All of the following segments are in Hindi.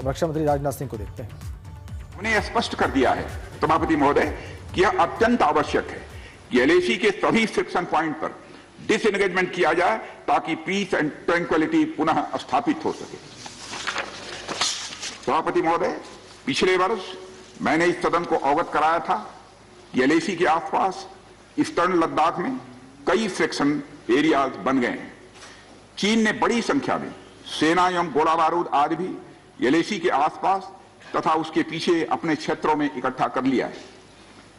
अब रक्षा मंत्री राजनाथ सिंह को देखते हैं। उन्हें स्पष्ट कर दिया है सभापति महोदय कि यह अत्यंत आवश्यक है कि एलएसी के सभी फ्रिक्शन पॉइंट पर डिसएंगेजमेंट किया जाए ताकि पीस एंड ट्रैंक्विलिटी पुनः स्थापित हो सके। सभापति महोदय, पिछले वर्ष मैंने इस सदन को अवगत कराया था कि एलएसी के आसपास ईस्टर्न लद्दाख में कई फ्रिक्शन एरियाज बन गए हैं। चीन ने बड़ी संख्या में सेना एवं गोला बारूद आदि भी एलएसी के आसपास तथा उसके पीछे अपने क्षेत्रों में इकट्ठा कर लिया है।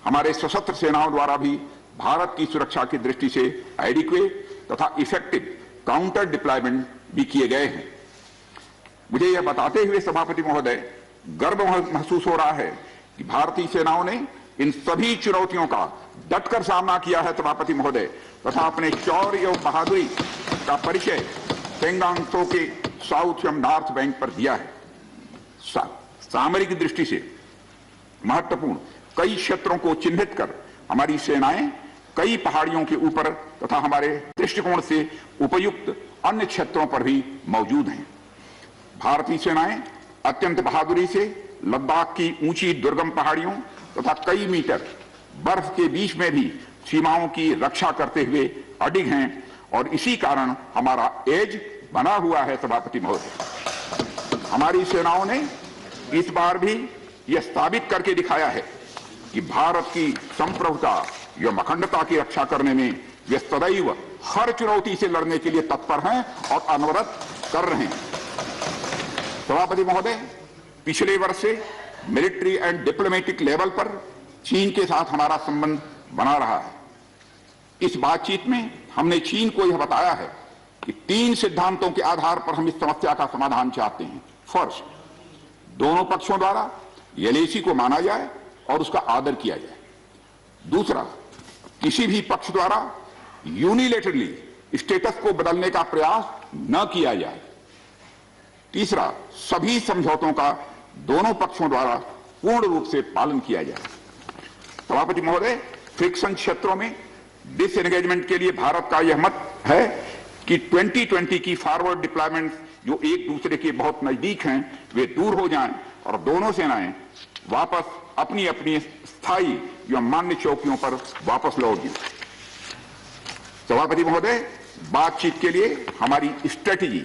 हमारे सशस्त्र सेनाओं द्वारा भी भारत की सुरक्षा की दृष्टि से एडिक्वेट तथा इफेक्टिव काउंटर डिप्लॉयमेंट भी किए गए हैं। मुझे यह बताते हुए सभापति महोदय गर्व महसूस हो रहा है कि भारतीय सेनाओं ने इन सभी चुनौतियों का डटकर सामना किया है सभापति महोदय, तथा अपने शौर्य एवं बहादुरी का परिचय पेंगांग त्सो के साउथ एवं नॉर्थ बैंक पर दिया है। सामरिक दृष्टि से महत्वपूर्ण कई क्षेत्रों को चिन्हित कर हमारी सेनाएं कई पहाड़ियों के ऊपर तथा हमारे दृष्टिकोण से उपयुक्त अन्य क्षेत्रों पर भी मौजूद हैं। भारतीय सेनाएं अत्यंत बहादुरी से लद्दाख की ऊंची दुर्गम पहाड़ियों तथा कई मीटर बर्फ के बीच में भी सीमाओं की रक्षा करते हुए अडिग हैं और इसी कारण हमारा एज बना हुआ है। सभापति महोदय, हमारी सेनाओं ने इस बार भी यह साबित करके दिखाया है कि भारत की संप्रभुता एवं अखंडता की रक्षा करने में वे सदैव हर चुनौती से लड़ने के लिए तत्पर हैं और अनवरत कर रहे हैं। सभापति महोदय, पिछले वर्ष से मिलिट्री एंड डिप्लोमेटिक लेवल पर चीन के साथ हमारा संबंध बना रहा है। इस बातचीत में हमने चीन को यह बताया है कि 3 सिद्धांतों के आधार पर हम इस समस्या का समाधान चाहते हैं। फर्स्ट, दोनों पक्षों द्वारा एलएसी को माना जाए और उसका आदर किया जाए। दूसरा, किसी भी पक्ष द्वारा यूनिलेटरली स्टेटस को बदलने का प्रयास न किया जाए। तीसरा, सभी समझौतों का दोनों पक्षों द्वारा पूर्ण रूप से पालन किया जाए। सभापति महोदय, फ्रिक्शन क्षेत्रों में डिसएंगेजमेंट के लिए भारत का यह मत है कि 2020 की फॉरवर्ड डिप्लॉयमेंट जो एक दूसरे के बहुत नजदीक हैं वे दूर हो जाएं और दोनों सेनाएं वापस अपनी अपनी स्थायी या मान्य चौकियों पर वापस लौट जाएं। सभापति महोदय, बातचीत के लिए हमारी स्ट्रेटेजी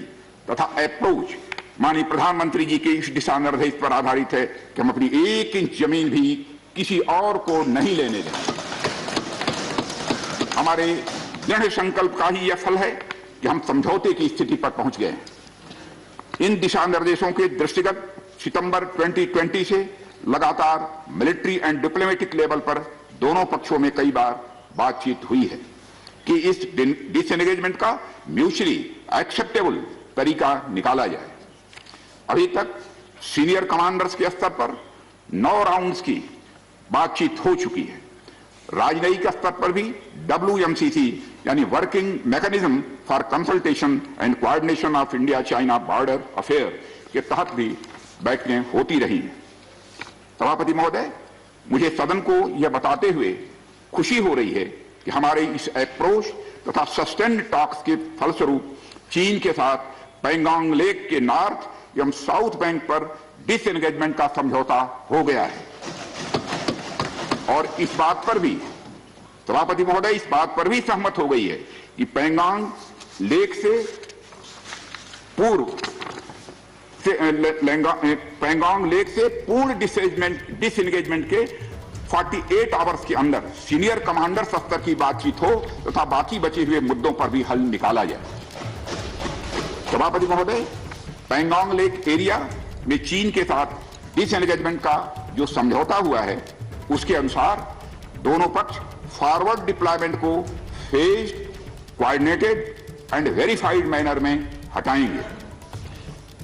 तथा अप्रोच माननीय प्रधानमंत्री जी के इस दिशा निर्देश पर आधारित है कि हम अपनी 1 इंच जमीन भी किसी और को नहीं लेने देंगे। हमारे दृढ़ संकल्प का ही यह फल है कि हम समझौते की स्थिति पर पहुंच गए हैं। इन दिशा निर्देशों के दृष्टिगत सितंबर 2020 से लगातार मिलिट्री एंड डिप्लोमेटिक लेवल पर दोनों पक्षों में कई बार बातचीत हुई है कि इस डिसएंगेजमेंट का म्यूचुअली एक्सेप्टेबल तरीका निकाला जाए। अभी तक सीनियर कमांडर्स के स्तर पर 9 राउंड्स की बातचीत हो चुकी है। राजनयिक स्तर पर भी WMCC यानी working mechanism for consultation and coordination of India China border affair के तहत भी बैठकें होती रही हैं। सभापति महोदय, मुझे सदन को यह बताते हुए खुशी हो रही है कि हमारे इस अप्रोच तथा सस्टेन्ड टॉक्स के फलस्वरूप चीन के साथ पेंगोंग लेक के नॉर्थ एवं साउथ बैंक पर डिसएंगेजमेंट का समझौता हो गया है। और इस बात पर भी सभापति महोदय इस बात पर भी सहमत हो गई है कि पेंगोंग लेक से पूर्ण डिसएंगेजमेंट के 48 आवर्स के अंदर सीनियर कमांडर स्तर की बातचीत हो तथा बाकी बचे हुए मुद्दों पर भी हल निकाला जाए। सभापति महोदय, पेंगोंग लेक एरिया में चीन के साथ डिसएंगेजमेंट का जो समझौता हुआ है उसके अनुसार दोनों पक्ष फॉरवर्ड डिप्लॉयमेंट को phased, coordinated and verified manner में हटाएंगे।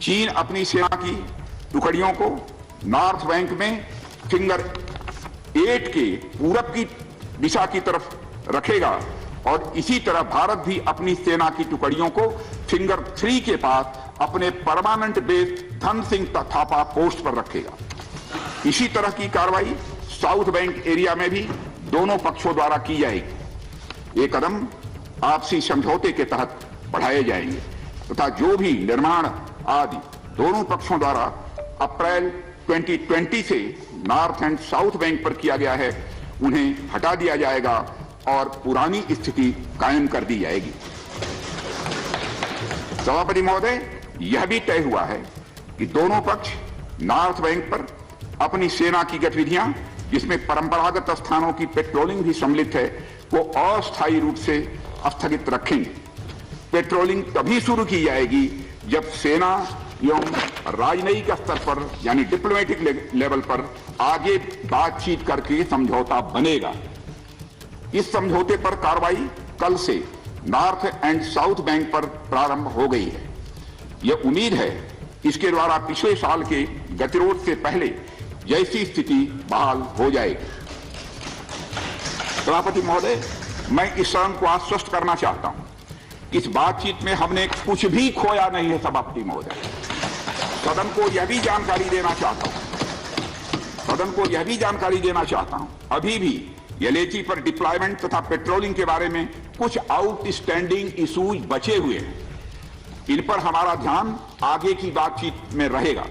चीन अपनी सेना की टुकड़ियों को नॉर्थ बैंक में फिंगर 8 के पूरब की दिशा की तरफ रखेगा और इसी तरह भारत भी अपनी सेना की टुकड़ियों को फिंगर 3 के पास अपने permanent base Dhan Singh Thapa post पर रखेगा। इसी तरह की कार्रवाई साउथ बैंक एरिया में भी दोनों पक्षों द्वारा की जाएगी। ये कदम आपसी समझौते के तहत बढ़ाए जाएंगे तथा जो भी निर्माण आदि दोनों पक्षों द्वारा अप्रैल 2020 से नॉर्थ एंड साउथ बैंक पर किया गया है उन्हें हटा दिया जाएगा और पुरानी स्थिति कायम कर दी जाएगी। सभापति महोदय, यह भी तय हुआ है कि दोनों पक्ष नॉर्थ बैंक पर अपनी सेना की गतिविधियां, जिसमें परंपरागत स्थानों की पेट्रोलिंग भी सम्मिलित है, वो अस्थायी रूप से स्थगित रखेंगे। पेट्रोलिंग तभी शुरू की जाएगी जब सेना एवं राजनयिक स्तर पर यानी डिप्लोमेटिक लेवल पर आगे बातचीत करके समझौता बनेगा। इस समझौते पर कार्रवाई कल से नॉर्थ एंड साउथ बैंक पर प्रारंभ हो गई है। यह उम्मीद है इसके द्वारा पिछले साल के गतिरोध से पहले जैसी स्थिति बहाल हो जाएगी। सभापति महोदय, मैं इस सदन को आश्वस्त करना चाहता हूं, इस बातचीत में हमने कुछ भी खोया नहीं है। सभापति महोदय, सदन को यह भी जानकारी देना चाहता हूं, अभी भी एलएसी पर डिप्लॉयमेंट तथा पेट्रोलिंग के बारे में कुछ आउटस्टैंडिंग इश्यूज बचे हुए हैं। इन पर हमारा ध्यान आगे की बातचीत में रहेगा।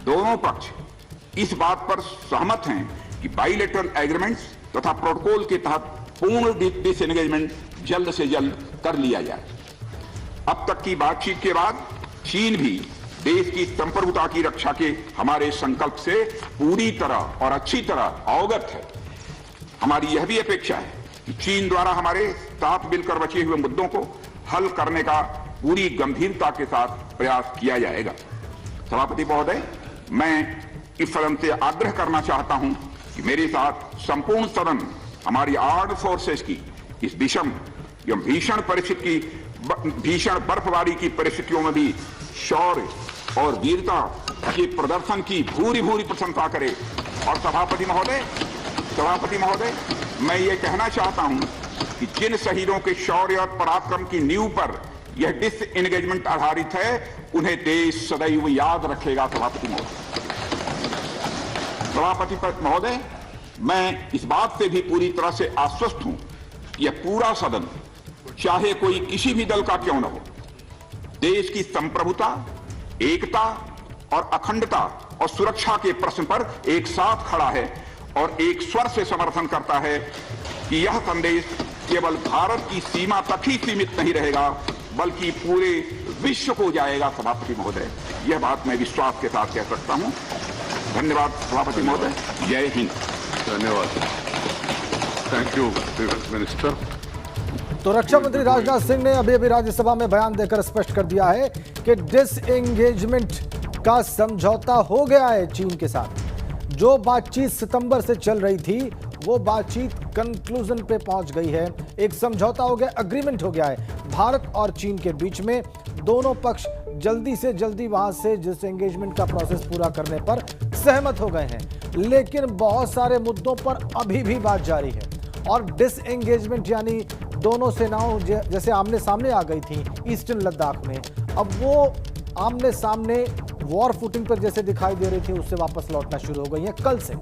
दोनों पक्ष इस बात पर सहमत हैं कि बाइलेटरल एग्रीमेंट्स तथा प्रोटोकॉल के तहत पूर्ण डिसएंगेजमेंट जल्द से जल्द कर लिया जाए। अब तक की बातचीत के बाद चीन भी देश की संप्रभुता की रक्षा के हमारे संकल्प से पूरी तरह और अच्छी तरह अवगत है। हमारी यह भी अपेक्षा है कि चीन द्वारा हमारे साथ मिलकर बचे हुए मुद्दों को हल करने का पूरी गंभीरता के साथ प्रयास किया जाएगा। सभापति महोदय, मैं इस सदन से आग्रह करना चाहता हूं कि मेरे साथ संपूर्ण सदन हमारी आर्म्ड फोर्सेस की इस विषम एवं भीषण बर्फबारी की परिस्थितियों में भी शौर्य और वीरता के प्रदर्शन की भूरी भूरी प्रशंसा करे। और सभापति महोदय, मैं ये कहना चाहता हूं कि जिन शहीदों के शौर्य और पराक्रम की नींव पर यह डिसएंगेजमेंट आधारित है, उन्हें देश सदैव याद रखेगा। सभापति महोदय, मैं इस बात से भी पूरी तरह से आश्वस्त हूं कि यह पूरा सदन, चाहे कोई किसी भी दल का क्यों न हो, देश की संप्रभुता, एकता और अखंडता और सुरक्षा के प्रश्न पर एक साथ खड़ा है और एक स्वर से समर्थन करता है कि यह संदेश केवल भारत की सीमा तक ही सीमित नहीं रहेगा, बल्कि पूरे विश्व को जाएगा। सभापति महोदय, यह बात मैं विश्वास के साथ कह सकता हूं। धन्यवाद सभापति महोदय। जय हिंद। धन्यवाद। Thank you minister. तो रक्षा मंत्री राजनाथ सिंह ने अभी राज्यसभा में बयान देकर स्पष्ट कर दिया है कि डिसएंगेजमेंट का समझौता हो गया है चीन के साथ। जो बातचीत सितंबर से चल रही थी वो बातचीत कंक्लूजन पे पहुंच गई है। एक समझौता हो गया, एग्रीमेंट हो गया है भारत और चीन के बीच में। दोनों पक्ष जल्दी से जल्दी वहां से डिसएंगेजमेंट का प्रोसेस पूरा करने पर सहमत हो गए हैं, लेकिन बहुत सारे मुद्दों पर अभी भी बात जारी है। और डिसएंगेजमेंट यानी दोनों सेनाओं जैसे आमने सामने आ गई थी ईस्टर्न लद्दाख में, अब वो आमने सामने वॉर फुटिंग पर जैसे दिखाई दे रही थी उससे वापस लौटना शुरू हो गई है कल से।